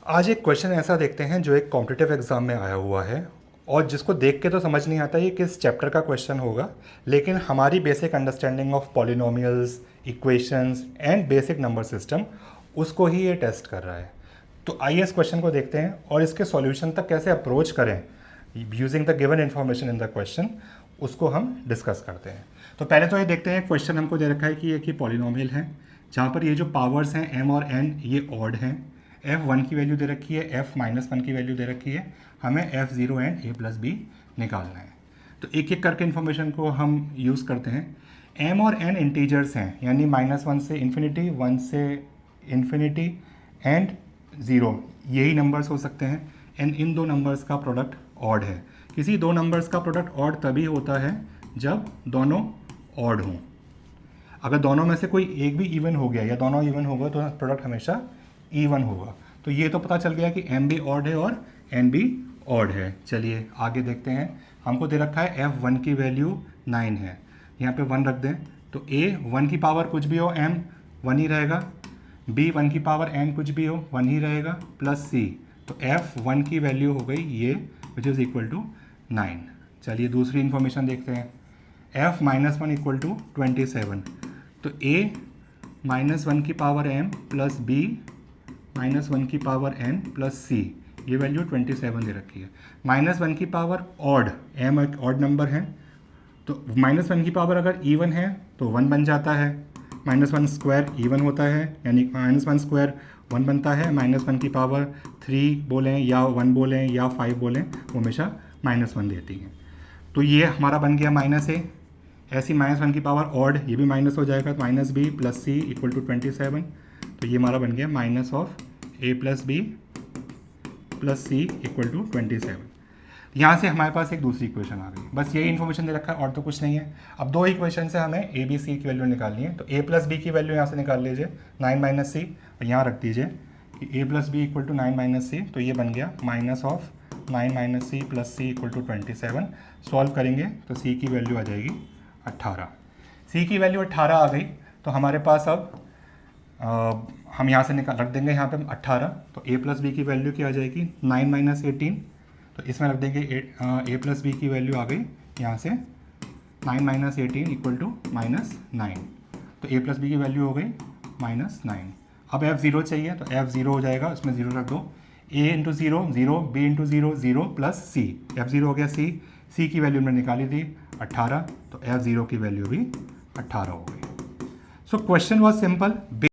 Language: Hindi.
आज एक क्वेश्चन ऐसा देखते हैं जो एक कॉम्पिटिटिव एग्ज़ाम में आया हुआ है और जिसको देख के तो समझ नहीं आता ये किस चैप्टर का क्वेश्चन होगा, लेकिन हमारी basic understanding of polynomials, equations and basic number system उसको ही ये टेस्ट कर रहा है। तो आइए इस क्वेश्चन को देखते हैं और इसके सॉल्यूशन तक कैसे अप्रोच करें using the given information in the question, उसको हम डिस्कस करते हैं। तो पहले तो ये देखते हैं, क्वेश्चन हमको दे रखा है कि एक ही पॉलिनोमियल है जहाँ पर ये जो पावर्स हैं m और n ये ऑड हैं। f1 की वैल्यू दे रखी है, f-1 की वैल्यू दे रखी है, हमें f0 and a plus B निकालना है। तो एक एक करके इन्फॉर्मेशन को हम यूज़ करते हैं। m और n इंटीजर्स हैं, यानी -1 से इन्फिनिटी, 1 से इन्फिनिटी एंड 0, यही नंबर्स हो सकते हैं। एंड इन दो नंबर्स का प्रोडक्ट ऑड है। किसी दो नंबर्स का प्रोडक्ट ऑड तभी होता है जब दोनों ऑड हों। अगर दोनों में से कोई एक भी इवन हो गया या दोनों इवन हो गए तो प्रोडक्ट हमेशा इवन होगा। तो ये तो पता चल गया कि m भी ऑड है और n भी ऑड है। चलिए आगे देखते हैं। हमको दे रखा है f1 की वैल्यू 9 है, यहाँ पे 1 रख दें तो a 1 की पावर कुछ भी हो m 1 ही रहेगा, b 1 की पावर n कुछ भी हो 1 ही रहेगा, प्लस c, तो f1 की वैल्यू हो गई ये विच इज़ इक्वल टू 9। चलिए दूसरी इन्फॉर्मेशन देखते हैं। f-1 इक्वल टू 27, तो a -1 की पावर m प्लस b -1 की पावर n प्लस c, ये वैल्यू 27 दे रखी है। -1 की पावर ऑड, m एक ऑड नंबर है, तो -1 की पावर अगर इवन है तो 1 बन जाता है, -1 स्क्वायर इवन होता है यानी -1 स्क्वायर 1 बनता है। -1 की पावर 3 बोलें या 1 बोलें या 5 बोलें, वो हमेशा -1 देती है। तो ये हमारा बन गया -a। ऐसी -1 की पावर ऑड, ये भी माइनस हो जाएगा, तो -b plus c equal to 27। तो ये हमारा बन गया minus of a plus B plus c equal to 27। यहाँ से हमारे पास एक दूसरी इक्वेशन आ गई। बस यही इन्फॉर्मेशन दे रखा है और तो कुछ नहीं है। अब दो इक्वेशन से हमें a b c की वैल्यू निकालनी है। तो a प्लस बी की वैल्यू यहाँ से निकाल लीजिए 9 माइनस सी, और यहाँ रख दीजिए कि a plus b equal to 9 minus c, तो ये बन गया minus of 9 minus c plus c equal to 27। Solve करेंगे तो c की वैल्यू आ जाएगी 18। c की वैल्यू 18 आ गई तो हमारे पास अब हम यहाँ से निकाल रख देंगे यहाँ पे 18, तो a प्लस बी की वैल्यू क्या आ जाएगी 9 माइनस 18, तो इसमें रख देंगे a प्लस बी की वैल्यू आ गई यहाँ से 9 माइनस 18 इक्वल टू -9, तो a प्लस बी की वैल्यू हो गई -9। अब f0 चाहिए तो f0 हो जाएगा, उसमें 0 रख दो, a into 0 0, b into 0 0 plus c, f0 हो गया c की वैल्यू मैंने निकाली थी 18, तो f0 की वैल्यू भी 18 हो गई। So question was simple.